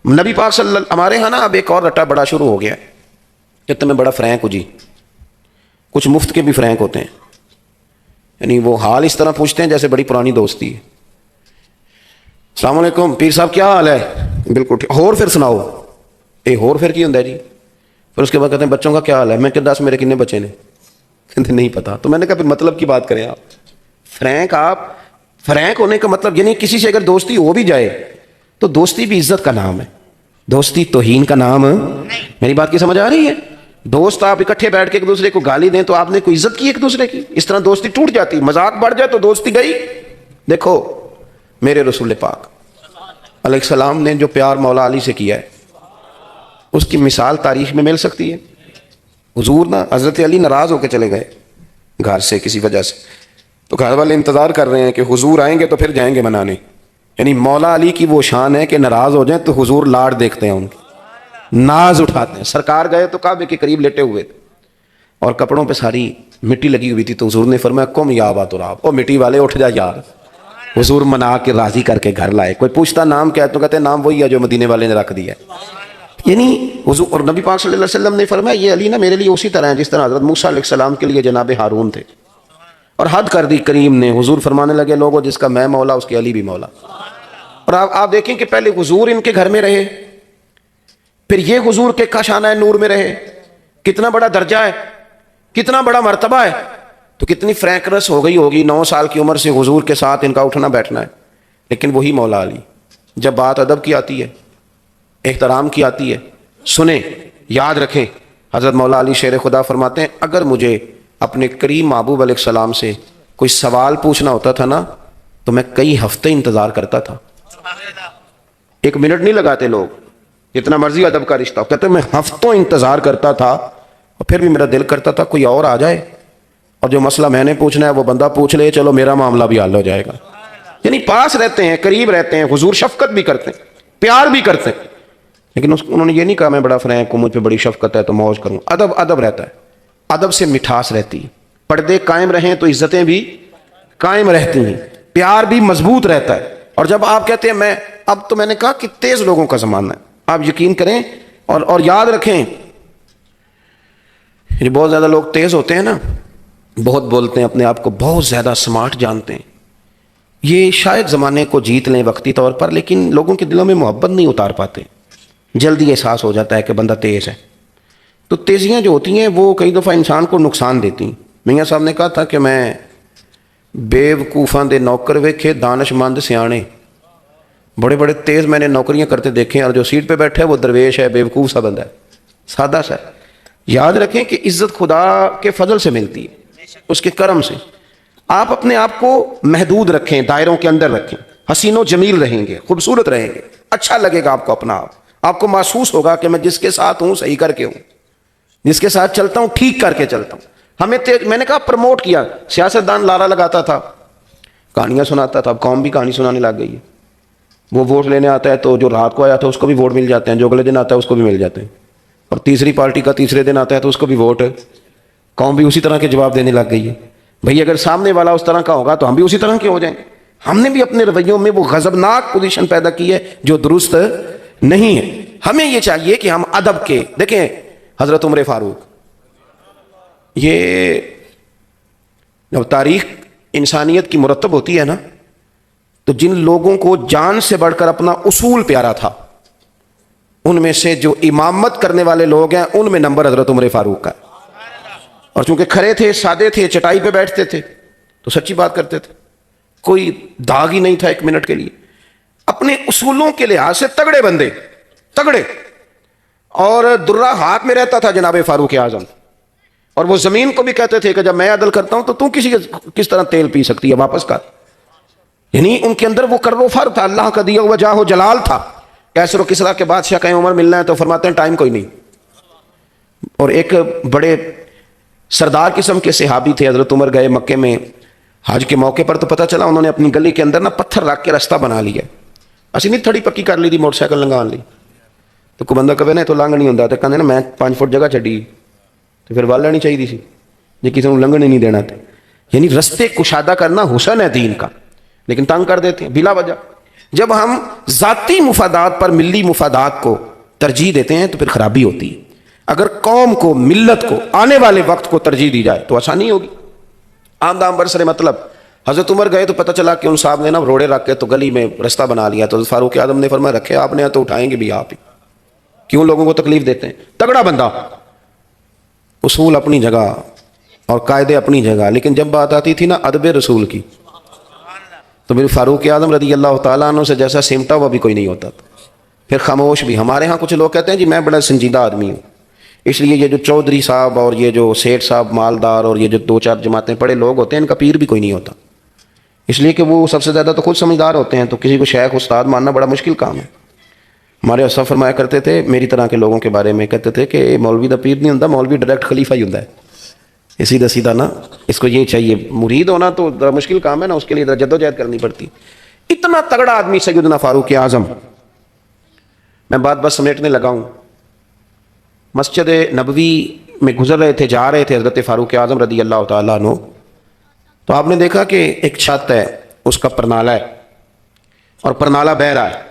نبی پاک صلی اللہ، ہمارے ہاں نا اب ایک اور رٹا بڑا شروع ہو گیا ہے کہ تمہیں بڑا فرینک ہو جی، کچھ مفت کے بھی فرینک ہوتے ہیں، یعنی وہ حال اس طرح پوچھتے ہیں جیسے بڑی پرانی دوستی ہے۔ السلام علیکم پیر صاحب کیا حال ہے؟ بالکل ٹھیک، اور پھر سناؤ۔ اے اور پھر کی ہوتا ہے جی؟ پھر اس کے بعد کہتے ہیں بچوں کا کیا حال ہے؟ میں کہ 10 میرے کتنے بچے نے؟ کہتے نہیں پتا۔ تو میں نے کہا پھر مطلب کی بات کریں آپ فرینک۔ آپ فرینک ہونے کا مطلب یعنی کسی سے اگر دوستی ہو بھی جائے تو دوستی بھی عزت کا نام ہے، دوستی توہین کا نام۔ میری بات کی سمجھ آ رہی ہے؟ دوست آپ اکٹھے بیٹھ کے ایک دوسرے کو گالی دیں تو آپ نے کوئی عزت کی ایک دوسرے کی، اس طرح دوستی ٹوٹ جاتی، مذاق بڑھ جائے تو دوستی گئی۔ دیکھو میرے رسول پاک علیہ السلام نے جو پیار مولا علی سے کیا ہے اس کی مثال تاریخ میں مل سکتی ہے؟ حضور نا حضرت علی ناراض ہو کے چلے گئے گھر سے کسی وجہ سے، تو گھر والے انتظار کر رہے ہیں کہ حضور آئیں گے تو پھر جائیں گے منانے، یعنی مولا علی کی وہ شان ہے کہ ناراض ہو جائیں تو حضور لاڑ دیکھتے ہیں، ان کی ناز اٹھاتے ہیں۔ سرکار گئے تو کعبے کے قریب لیٹے ہوئے تھے اور کپڑوں پہ ساری مٹی لگی ہوئی تھی، تو حضور نے فرمایا قم یا ابا تراب، او مٹی والے اٹھ جا یار۔ حضور منا کے راضی کر کے گھر لائے۔ کوئی پوچھتا نام کیا ہے تو کہتے ہیں نام وہی ہے جو مدینے والے نے رکھ دیا ہے۔ یعنی حضور اور نبی پاک صلی اللہ علیہ وسلم نے فرمایا یہ علی نا میرے لیے اسی طرح ہے جس طرح حضرت موسیٰ علیہ السلام کے لیے جناب ہارون تھے، اور حد کر دی کریم نے۔ حضور فرمانے لگے لوگوں جس کا میں مولا اس کے علی بھی مولا۔ اور آپ دیکھیں کہ پہلے حضور ان کے گھر میں رہے، پھر یہ حضور کے کاشانہ نور میں رہے، کتنا بڑا درجہ ہے، کتنا بڑا مرتبہ ہے۔ تو کتنی فرینکنس ہو گئی ہوگی، 9 سال کی عمر سے حضور کے ساتھ ان کا اٹھنا بیٹھنا ہے، لیکن وہی مولا علی۔ جب بات ادب کی آتی ہے، احترام کی آتی ہے، سنیں، یاد رکھیں، حضرت مولا علی شیر خدا فرماتے ہیں اگر مجھے اپنے کریم محبوب علیہ السلام سے کوئی سوال پوچھنا ہوتا تھا نا تو میں کئی ہفتے انتظار کرتا تھا، 1 منٹ نہیں لگاتے لوگ، جتنا مرضی ادب کا رشتہ ہو، کہتے میں ہفتوں انتظار کرتا تھا، اور پھر بھی میرا دل کرتا تھا کوئی اور آ جائے اور جو مسئلہ میں نے پوچھنا ہے وہ بندہ پوچھ لے، چلو میرا معاملہ بھی حل ہو جائے گا۔ یعنی پاس رہتے ہیں، قریب رہتے ہیں، حضور شفقت بھی کرتے ہیں، پیار بھی کرتے ہیں، لیکن انہوں نے یہ نہیں کہا میں بڑا فرینک ہوں، مجھ پہ بڑی شفقت ہے تو موج کروں۔ ادب رہتا ہے، ادب سے مٹھاس رہتی ہے، پردے قائم رہیں تو عزتیں بھی قائم رہتی ہیں، پیار بھی مضبوط رہتا ہے۔ اور جب آپ کہتے ہیں میں اب تو میں نے کہا کہ تیز لوگوں کا زمانہ ہے، آپ یقین کریں اور یاد رکھیں، یہ بہت زیادہ لوگ تیز ہوتے ہیں نا، بہت بولتے ہیں، اپنے آپ کو بہت زیادہ سمارٹ جانتے ہیں، یہ شاید زمانے کو جیت لیں وقتی طور پر، لیکن لوگوں کے دلوں میں محبت نہیں اتار پاتے، جلدی احساس ہو جاتا ہے کہ بندہ تیز ہے۔ تو تیزیاں جو ہوتی ہیں وہ کئی دفعہ انسان کو نقصان دیتی ہیں۔ میاں صاحب نے کہا تھا کہ میں بیوقوفاں دے نوکر ویکھے دانش مند سیانے، بڑے بڑے تیز میں نے نوکریاں کرتے دیکھے، اور جو سیٹ پہ بیٹھے وہ درویش ہے، بیوقوف سا بندہ ہے، سادہ سا ہے۔ یاد رکھیں کہ عزت خدا کے فضل سے ملتی ہے، اس کے کرم سے۔ آپ اپنے آپ کو محدود رکھیں، دائروں کے اندر رکھیں، حسین و جمیل رہیں گے، خوبصورت رہیں گے، اچھا لگے گا آپ کو اپنا آپ کو محسوس ہوگا کہ میں جس کے ساتھ ہوں صحیح کر کے ہوں، جس کے ساتھ چلتا ہوں ٹھیک کر کے چلتا ہوں۔ میں نے کہا پروموٹ کیا، سیاستدان لارا لگاتا تھا، کہانیاں سناتا تھا، اب قوم بھی کہانی سنانے لگ گئی ہے۔ وہ ووٹ لینے آتا ہے تو جو رات کو آیا تھا اس کو بھی ووٹ مل جاتے ہیں، جو اگلے دن آتا ہے اس کو بھی مل جاتے ہیں، اور تیسری پارٹی کا تیسرے دن آتا ہے تو اس کو بھی ووٹ، قوم بھی اسی طرح کے جواب دینے لگ گئی ہے۔ بھئی اگر سامنے والا اس طرح کا ہوگا تو ہم بھی اسی طرح کے ہو جائیں گے۔ ہم نے بھی اپنے رویوں میں وہ غضبناک پوزیشن پیدا کی ہے جو درست نہیں ہے۔ ہمیں یہ چاہیے کہ ہم ادب کے، دیکھیں حضرت عمر فاروق یہ جب تاریخ انسانیت کی مرتب ہوتی ہے نا، تو جن لوگوں کو جان سے بڑھ کر اپنا اصول پیارا تھا، ان میں سے جو امامت کرنے والے لوگ ہیں ان میں نمبر حضرت عمر فاروق کا ہے۔ اور چونکہ کھڑے تھے، سادے تھے، چٹائی پہ بیٹھتے تھے تو سچی بات کرتے تھے، کوئی داغ ہی نہیں تھا ایک منٹ کے لیے، اپنے اصولوں کے لحاظ سے تگڑے بندے، تگڑے۔ اور درہ ہاتھ میں رہتا تھا جناب فاروق اعظم، اور وہ زمین کو بھی کہتے تھے کہ جب میں عدل کرتا ہوں تو کسی کس طرح تیل پی سکتی ہے، واپس کر۔ یعنی ان کے اندر وہ کر و فر تھا، اللہ کا دیا ہوا جاہ و جلال تھا۔ کیسر و کسریٰ کے بادشاہ کہیں عمر ملنا ہے تو فرماتے ہیں ٹائم کوئی نہیں۔ اور ایک بڑے سردار قسم کے صحابی تھے، حضرت عمر گئے مکے میں حج کے موقع پر، تو پتہ چلا انہوں نے اپنی گلی کے اندر نا پتھر رکھ کے رستہ بنا لیا، اسی نہیں تھڑی پکی کر لی تھی، موٹر سائیکل لنگان لی۔ تو کوئی بندہ کہے نا تو لنگ نہیں ہوتا، تو کہتے نا میں 5 فٹ جگہ چڈی تو پھر وال لینی چاہیے سی جی، کسی کو لنگن ہی نہیں دینا تھا۔ یعنی رستے کشادہ کرنا حسن ہے دین کا، لیکن تنگ کر دیتے ہیں بلا وجہ۔ جب ہم ذاتی مفادات پر ملی مفادات کو ترجیح دیتے ہیں تو پھر خرابی ہوتی ہے۔ اگر قوم کو، ملت کو، آنے والے وقت کو ترجیح دی جائے تو آسانی ہوگی۔ آمدام برسر مطلب حضرت عمر گئے تو پتہ چلا کہ ان صاحب نے نا روڑے رکھ کے تو گلی میں رستہ بنا لیا، تو حضرت فاروق اعظم نے فرمایا رکھے آپ نے تو اٹھائیں گے بھی آپ ہی، کیوں لوگوں کو تکلیف دیتے ہیں؟ تگڑا بندہ، اصول اپنی جگہ اور قاعدے اپنی جگہ، لیکن جب بات آتی تھی نا ادب رسول کی تو میرے فاروق اعظم رضی اللہ تعالیٰ عنہ سے جیسا سمٹا ہوا بھی کوئی نہیں ہوتا تھا، پھر خاموش بھی۔ ہمارے ہاں کچھ لوگ کہتے ہیں جی میں بڑا سنجیدہ آدمی ہوں، اس لیے یہ جو چودھری صاحب اور یہ جو سیٹھ صاحب مالدار اور یہ جو 2-4 جماعتیں پڑھے لوگ ہوتے ہیں ان کا پیر بھی کوئی نہیں ہوتا، اس لیے کہ وہ سب سے زیادہ تو خود سمجھدار ہوتے ہیں، تو کسی کو شیخ استاد ماننا بڑا مشکل کام ہے۔ ہمارے استاد فرمایا کرتے تھے میری طرح کے لوگوں کے بارے میں، کہتے تھے کہ مولوی دا پیر نہیں ہوتا، مولوی ڈائریکٹ خلیفہ ہی ہوتا ہے، سیدھا سیدھا نا، اس کو یہ چاہیے، مرید ہونا تو ذرا مشکل کام ہے نا، اس کے لیے ذرا جدوجہد کرنی پڑتی۔ اتنا تگڑا آدمی سیدنا فاروق اعظم۔ میں بات سمیٹنے لگا ہوں۔ مسجد نبوی میں گزر رہے تھے، جا رہے تھے حضرت فاروق اعظم رضی اللہ تعالیٰ عنہ، تو آپ نے دیکھا کہ ایک چھت ہے، اس کا پرنالہ ہے اور پرنالہ بہہ رہا ہے۔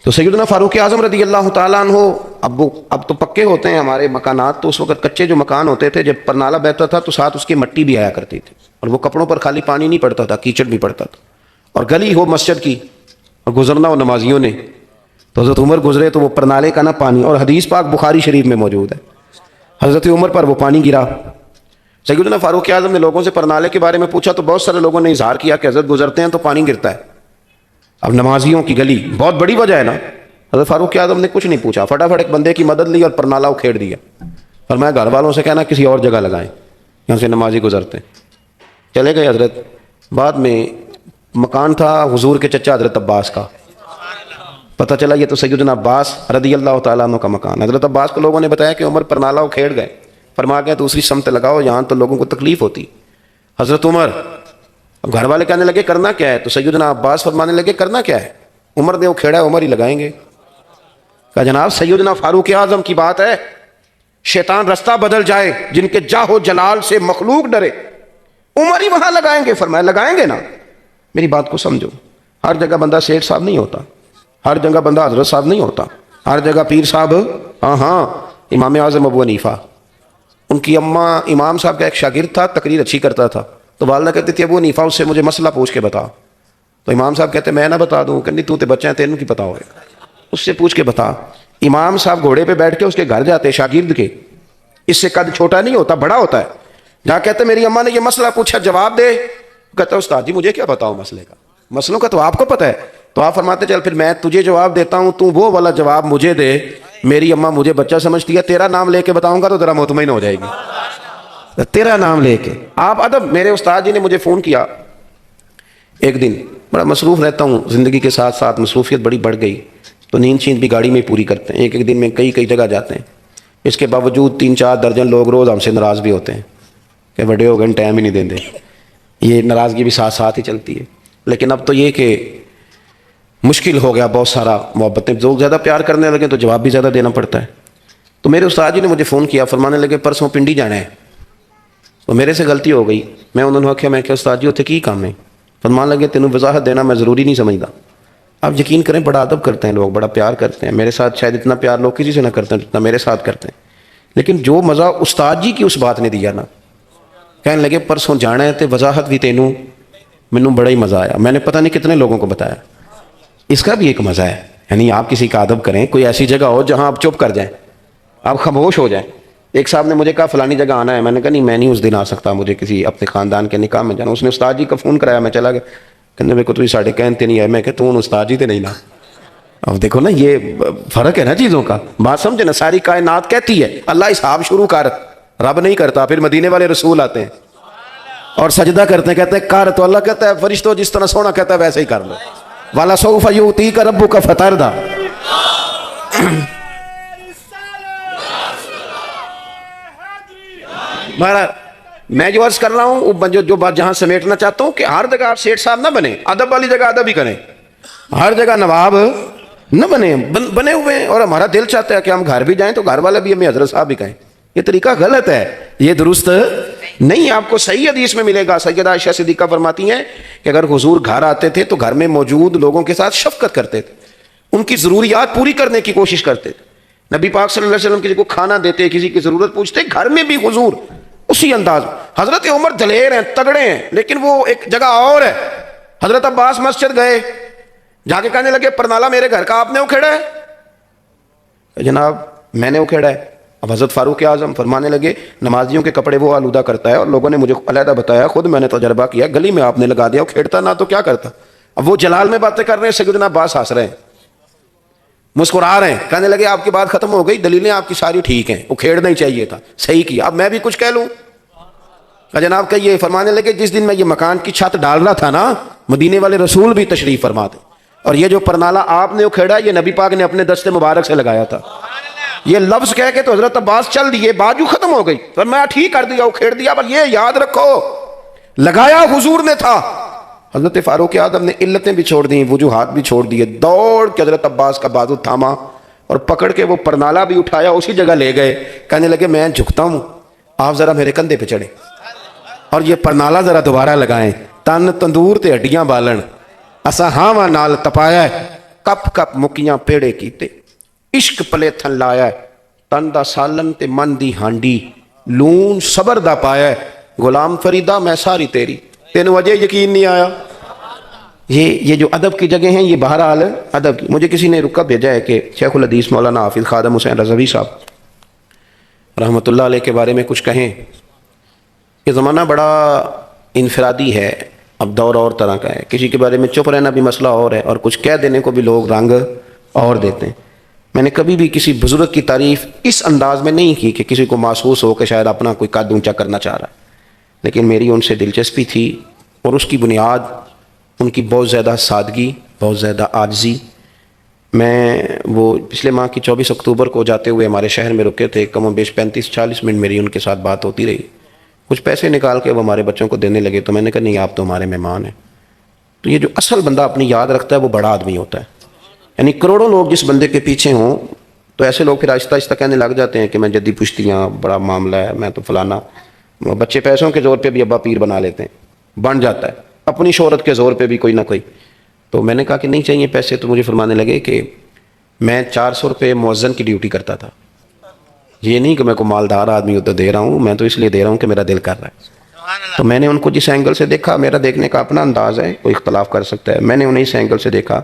تو سیدنا فاروق اعظم رضی اللہ تعالیٰ عنہ، اب تو پکے ہوتے ہیں ہمارے مکانات، تو اس وقت کچے جو مکان ہوتے تھے، جب پرنالہ بہتا تھا تو ساتھ اس کی مٹی بھی آیا کرتی تھی، اور وہ کپڑوں پر خالی پانی نہیں پڑتا تھا، کیچڑ بھی پڑتا تھا، اور گلی ہو مسجد کی اور گزرنا ہو نمازیوں نے، تو حضرت عمر گزرے تو وہ پرنالے کا نا پانی، اور حدیث پاک بخاری شریف میں موجود ہے، حضرت عمر پر وہ پانی گرا۔ سیدنا فاروق اعظم نے لوگوں سے پرنالے کے بارے میں پوچھا تو بہت سارے لوگوں نے اظہار کیا کہ حضرت گزرتے ہیں تو پانی گرتا ہے۔ اب نمازیوں کی گلی بہت بڑی وجہ ہے نا۔ حضرت فاروق اعظم نے کچھ نہیں پوچھا، فٹافٹ ایک بندے کی مدد لی اور پرنالہ کھیڑ دیا، اور میں گھر والوں سے کہنا کسی اور جگہ لگائیں، یہاں سے نمازی گزرتے ہیں۔ چلے گئے حضرت۔ بعد میں مکان تھا حضور کے چچا حضرت عباس کا، پتہ چلا یہ تو سیدنا عباس رضی اللہ تعالیٰ عنہ کا مکان۔ حضرت عباس کو لوگوں نے بتایا کہ عمر پرنالہ کھیڑ گئے، فرما گیا دوسری سمت لگاؤ، یہاں تو لوگوں کو تکلیف ہوتی۔ حضرت عمر، اب گھر والے کہنے لگے کرنا کیا ہے، تو سیدنا عباس فرمانے لگے کرنا کیا ہے، عمر نے وہ کھیڑا ہے عمر ہی لگائیں گے۔ کہا جناب سیدنا فاروق اعظم کی بات ہے، شیطان رستہ بدل جائے، جن کے جاہ و جلال سے مخلوق ڈرے، عمر ہی وہاں لگائیں گے۔ فرمایا لگائیں گے نا، میری بات کو سمجھو، ہر جگہ بندہ سیٹھ صاحب نہیں ہوتا، ہر جگہ بندہ حضرت صاحب نہیں ہوتا، ہر جگہ پیر صاحب۔ ہاں امام اعظم ابو حنیفہ، ان کی اماں امام صاحب کا ایک شاگرد تھا، تقریر اچھی کرتا تھا، تو والدہ کہتی تھی ابو حنیفہ اس سے مجھے مسئلہ پوچھ کے بتا، تو امام صاحب کہتے میں نہ بتا دوں، کہ تو تے بچے ہیں تینوں کی پتا ہوئے، اس سے پوچھ کے بتا۔ امام صاحب گھوڑے پہ بیٹھ کے اس کے گھر جاتے شاگرد کے، اس سے قد چھوٹا نہیں ہوتا، بڑا ہوتا ہے، جہاں کہتے میری اماں نے یہ مسئلہ پوچھا جواب دے، کہتا استاد جی مجھے کیا بتاؤ مسئلے کا، مسئلوں کا تو آپ کو پتہ ہے۔ تو آپ فرماتے چل پھر میں تجھے جواب دیتا ہوں، تو وہ والا جواب مجھے دے، میری اماں مجھے بچہ سمجھتی ہے، تیرا نام لے کے بتاؤں گا تو ذرا مطمئن ہو جائے گی، تیرا نام لے کے۔ آپ ادب، میرے استاد جی نے مجھے فون کیا ایک دن، بڑا مصروف رہتا ہوں زندگی کے ساتھ ساتھ، مصروفیت بڑی بڑھ گئی، تو نیند چیند بھی گاڑی میں پوری کرتے ہیں، ایک ایک دن میں کئی جگہ جاتے ہیں، اس کے باوجود 3-4 درجن لوگ روز ہم سے ناراض بھی ہوتے ہیں کہ بڑے ہو گئے ٹائم ہی نہیں دیں دے، یہ ناراضگی بھی ساتھ ساتھ ہی چلتی ہے۔ لیکن اب تو یہ کہ مشکل ہو گیا، بہت سارا محبتیں، لوگ زیادہ پیار کرنے لگے تو جواب بھی زیادہ دینا پڑتا ہے۔ تو میرے استاد جی نے مجھے فون کیا، فرمانے لگے پرسوں پنڈی جانا ہے، تو میرے سے غلطی ہو گئی، انہوں نے کہا میں کہ استاد جی اتنے کی کام ہے، فرمانے لگے تینوں وضاحت دینا میں ضروری نہیں سمجھتا۔ آپ یقین کریں بڑا ادب کرتے ہیں لوگ، بڑا پیار کرتے ہیں میرے ساتھ، شاید اتنا پیار لوگ کسی سے نہ کرتے ہیں جتنا میرے ساتھ کرتے ہیں، لیکن جو مزہ استاد جی کی اس بات نے دیا نا، کہنے لگے پرسوں جانا ہے تو وضاحت بھی تینوں، مینوں بڑا ہی مزہ آیا، میں نے پتہ نہیں کتنے لوگوں کو بتایا۔ اس کا بھی ایک مزہ ہے، یعنی آپ کسی کا ادب کریں، کوئی ایسی جگہ ہو جہاں آپ چپ کر جائیں، آپ خاموش ہو جائیں۔ ایک صاحب نے مجھے کہا فلانی جگہ آنا ہے، میں نے کہا نہیں میں نہیں اس دن آ سکتا، مجھے کسی اپنے خاندان کے نکاح میں جانا۔ اس نے استاد جی کا فون کرایا، میں چلا گیا، کہنے میرے کو تو ساڑھے کہتے نہیں ہے، میں کہ تو استاد جی تے نہیں نا۔ اب دیکھو نا یہ فرق ہے نا چیزوں کا، بات سمجھے نا۔ ساری کائنات کہتی ہے اللہ حساب شروع کر، رب نہیں کرتا۔ پھر مدینے والے رسول آتے ہیں اور سجدہ کرتے ہیں، کہتے ہیں کر، تو اللہ کہتا ہے فرشتوں جس طرح سونا کہتا ہے ویسے ہی کر لو۔ والا سوف یؤتیک ربک فترضی۔ میں جو عرض کر رہا ہوں، جو بات جہاں سمیٹنا چاہتا ہوں کہ ہر جگہ آپ سیٹھ صاحب نہ بنے، ادب والی جگہ ادب ہی کریں، ہر جگہ نواب نہ بنے، بنے ہوئے ہیں۔ اور ہمارا دل چاہتا ہے کہ ہم گھر بھی جائیں تو گھر والے بھی ہمیں حضرت صاحب بھی کہیں، یہ طریقہ غلط ہے، یہ درست نہیں۔ آپ کو صحیح حدیث میں ملے گا، سیدہ عائشہ صدیقہ فرماتی ہیں کہ اگر حضور گھر آتے تھے تو گھر میں موجود لوگوں کے ساتھ شفقت کرتے تھے، ان کی ضروریات پوری کرنے کی کوشش کرتے تھے۔ نبی پاک صلی اللہ علیہ وسلم کسی کو کھانا دیتے، کسی کی ضرورت پوچھتے، گھر میں بھی حضور اسی انداز۔ حضرت عمر دلیر ہیں، تگڑے ہیں، لیکن وہ ایک جگہ اور ہے۔ حضرت عباس مسجد گئے، جا کے کہنے لگے پرنالا میرے گھر کا آپ نے اکھیڑا ہے؟ جناب میں نے اکھیڑا ہے۔ اب حضرت فاروق اعظم فرمانے لگے نمازیوں کے کپڑے وہ آلودہ کرتا ہے، اور لوگوں نے مجھے علیحدہ بتایا، خود میں نے تجربہ کیا، گلی میں آپ نے لگا دیا، اکھیڑتا نہ تو کیا کرتا۔ اب وہ جلال میں باتیں کر رہے ہیں، سیدنا عباس ہنس رہے ہیں، مسکرا رہے ہیں، کہنے لگے آپ کی بات ختم ہو گئی، دلیلیں آپ کی ساری ٹھیک ہیں، اکھیڑنا ہی چاہیے تھا، صحیح کیا، اب میں بھی کچھ کہہ لوں؟ جناب کہیے۔ فرمانے لگے جس دن میں یہ مکان کی چھت ڈال رہا تھا نا، مدینے والے رسول بھی تشریف فرما تھے، اور یہ جو پرنالہ آپ نے اکھیڑا یہ نبی پاک نے اپنے دست مبارک سے لگایا تھا۔ یہ لفظ کہہ کے تو حضرت عباس چل دیے، بازو ختم ہو گئی، فرمایا ٹھیک کر دیا، اکھیڑ دیا، پر یہ یاد رکھو لگایا حضور نے تھا۔ حضرت فاروق اعظم نے علتیں بھی چھوڑ دیں، وجوہات بھی چھوڑ دیے، دوڑ کے حضرت عباس کا بازو تھاما اور پکڑ کے وہ پرنالہ بھی اٹھایا، اسی جگہ لے گئے، کہنے لگے میں جھکتا ہوں، آپ ذرا میرے کندھے پہ چڑھیں اور یہ پرنالہ ذرا دوبارہ لگائیں، تن تندور تے ہڈیاں بالن، اسا ہاواں نال تپایا ہے، کپ کپ مکیاں پیڑے کیتے، عشق پلے تھن لایا ہے، تن دا سالن تے من دی ہانڈی، لون صبر دا پایا ہے، غلام فریدہ میں ساری تیری، تینوں وجہ یقین نہیں آیا۔ یہ جو ادب کی جگہ ہیں، یہ بہرحال ادب کی۔ مجھے کسی نے رکا بھیجا ہے کہ شیخ الحدیث مولانا حافظ خادم حسین رضوی صاحب رحمۃ اللہ علیہ کے بارے میں کچھ کہیں۔ یہ زمانہ بڑا انفرادی ہے، اب دور اور طرح کا ہے، کسی کے بارے میں چپ رہنا بھی مسئلہ اور ہے، اور کچھ کہہ دینے کو بھی لوگ رنگ اور دیتے ہیں۔ میں نے کبھی بھی کسی بزرگ کی تعریف اس انداز میں نہیں کی کہ کسی کو محسوس ہو کہ شاید اپنا کوئی قد اونچا کرنا چاہ رہا ہے، لیکن میری ان سے دلچسپی تھی، اور اس کی بنیاد ان کی بہت زیادہ سادگی، بہت زیادہ عاجزی۔ میں وہ پچھلے ماہ کی 24 اکتوبر کو جاتے ہوئے ہمارے شہر میں رکے تھے، کم و بیش 35-40 منٹ میری ان کے ساتھ بات ہوتی رہی، کچھ پیسے نکال کے وہ ہمارے بچوں کو دینے لگے، تو میں نے کہا نہیں آپ تو ہمارے مہمان ہیں۔ تو یہ جو اصل بندہ اپنی یاد رکھتا ہے وہ بڑا آدمی ہوتا ہے، یعنی کروڑوں لوگ جس بندے کے پیچھے ہوں تو ایسے لوگ پھر آہستہ آہستہ کہنے لگ جاتے ہیں کہ میں جدی پشتیاں، بڑا معاملہ ہے، میں تو فلانا۔ بچے پیسوں کے زور پہ بھی ابا پیر بنا لیتے ہیں، بن جاتا ہے، اپنی شہرت کے زور پہ بھی کوئی نہ کوئی۔ تو میں نے کہا کہ نہیں چاہیے پیسے، تو مجھے فرمانے لگے کہ میں 400 روپے مؤذن کی ڈیوٹی کرتا تھا، یہ نہیں کہ میں کو مالدار آدمی ہوں تو دے رہا ہوں، میں تو اس لیے دے رہا ہوں کہ میرا دل کر رہا ہے۔ تو میں نے ان کو جس اینگل سے دیکھا، میرا دیکھنے کا اپنا انداز ہے، کوئی اختلاف کر سکتا ہے، میں نے انہیں اس اینگل سے دیکھا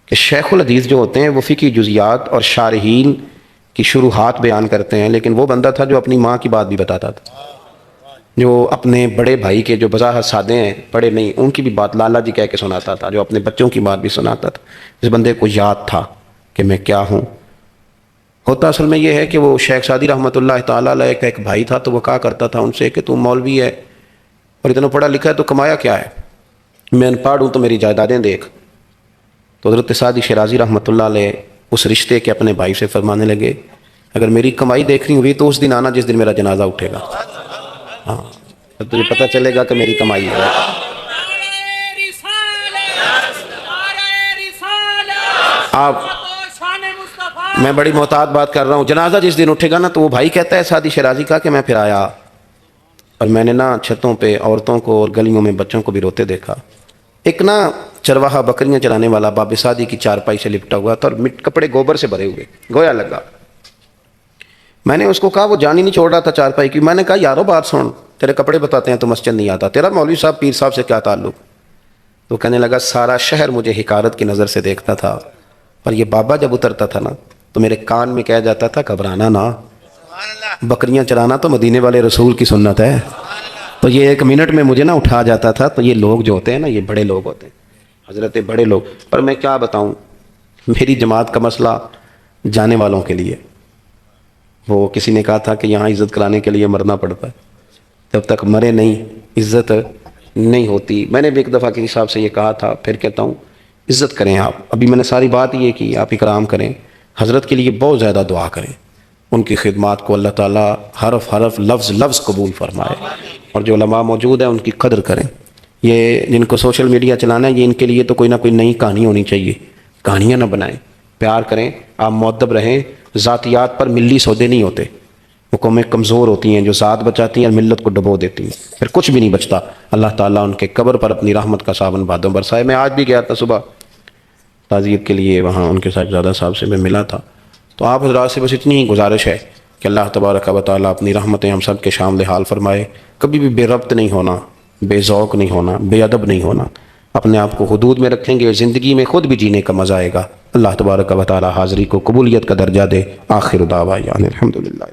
کہ شیخ الحدیث جو ہوتے ہیں وہ فقہی جزیات اور شارحین کی شروحات بیان کرتے ہیں، لیکن وہ بندہ تھا جو اپنی ماں کی بات بھی بتاتا تھا، جو اپنے بڑے بھائی کے جو بظاہر سادے ہیں، بڑے نہیں، ان کی بھی بات لالا جی کہہ کے سناتا تھا، جو اپنے بچوں کی بات بھی سناتا تھا۔ اس بندے کو یاد تھا کہ میں کیا ہوں۔ ہوتا اصل میں یہ ہے کہ وہ شیخ سعدی رحمۃ اللہ تعالیٰ علیہ کا ایک بھائی تھا، تو وہ کہا کرتا تھا ان سے کہ تم مولوی ہے اور اتنا پڑھا لکھا ہے تو کمایا کیا ہے؟ میں ان پڑھ ہوں تو میری جائیدادیں دیکھ۔ تو حضرت سعدی شیرازی رحمۃ اللہ علیہ اس رشتے کے اپنے بھائی سے فرمانے لگے اگر میری کمائی دیکھنی ہوئی تو اس دن آنا جس دن میرا جنازہ اٹھے گا، ہاں تب تجھے پتہ چلے گا کہ میری کمائی ہے۔ آپ میں بڑی محتاط بات کر رہا ہوں، جنازہ جس دن اٹھے گا نا، تو وہ بھائی کہتا ہے سعدی شیرازی کا کہ میں پھر آیا اور میں نے نا چھتوں پہ عورتوں کو اور گلیوں میں بچوں کو بھی روتے دیکھا۔ ایک نا چرواہا بکریاں چرانے والا باب سعدی کی چارپائی سے لپٹا ہوا تھا اور کپڑے گوبر سے بھرے ہوئے، گویا لگا۔ میں نے اس کو کہا، وہ جان ہی نہیں چھوڑ رہا تھا چارپائی کی. میں نے کہا یارو بات سن، تیرے کپڑے بتاتے ہیں تو مسجد نہیں آتا، تیرا مولوی صاحب پیر صاحب سے کیا تعلق؟ تو کہنے لگا سارا شہر مجھے حقارت کی نظر سے دیکھتا تھا، پر یہ بابا جب اترتا تھا نا تو میرے کان میں کہہ جاتا تھا گھبرانا نا، بکریاں چرانا تو مدینے والے رسول کی سنت ہے. تو یہ 1 منٹ میں مجھے نا اٹھا جاتا تھا. تو یہ لوگ جو ہوتے ہیں نا، یہ بڑے لوگ ہوتے ہیں، حضرت بڑے لوگ. پر میں کیا بتاؤں، میری جماعت کا مسئلہ جانے والوں کے لیے. وہ کسی نے کہا تھا کہ یہاں عزت کرانے کے لیے مرنا پڑتا ہے، جب تک مرے نہیں عزت نہیں ہوتی. میں نے بھی ایک دفعہ کسی صاحب سے یہ کہا تھا، پھر کہتا ہوں عزت کریں آپ. ابھی میں نے ساری بات یہ کی، آپ اکرام کریں، حضرت کے لیے بہت زیادہ دعا کریں، ان کی خدمات کو اللہ تعالیٰ حرف حرف لفظ لفظ قبول فرمائے، اور جو علماء موجود ہیں ان کی قدر کریں. یہ جن کو سوشل میڈیا چلانا ہے، یہ ان کے لیے تو کوئی نہ کوئی نئی کہانی ہونی چاہیے. کہانیاں نہ بنائیں، پیار کریں، آپ مؤدب رہیں. ذاتیات پر ملی سودے نہیں ہوتے. وہ قومیں کمزور ہوتی ہیں جو ذات بچاتی ہیں اور ملت کو ڈبو دیتی ہیں، پھر کچھ بھی نہیں بچتا. اللہ تعالیٰ ان کے قبر پر اپنی رحمت کا ساون بادوں برسائے. میں آج بھی گیا تھا صبح تعزیت کے لیے، وہاں ان کے صاحبزادہ صاحب سے میں ملا تھا. تو آپ حضرات سے بس اتنی ہی گزارش ہے کہ اللہ تبارک و تعالیٰ اپنی رحمتیں ہم سب کے شامل حال فرمائے. کبھی بھی بے ربط نہیں ہونا، بے ذوق نہیں ہونا، بے ادب نہیں ہونا. اپنے آپ کو حدود میں رکھیں گے، زندگی میں خود بھی جینے کا مزہ آئے گا. اللہ تبارک و تعالیٰ حاضری کو قبولیت کا درجہ دے. آخر دعوانا الحمدللہ.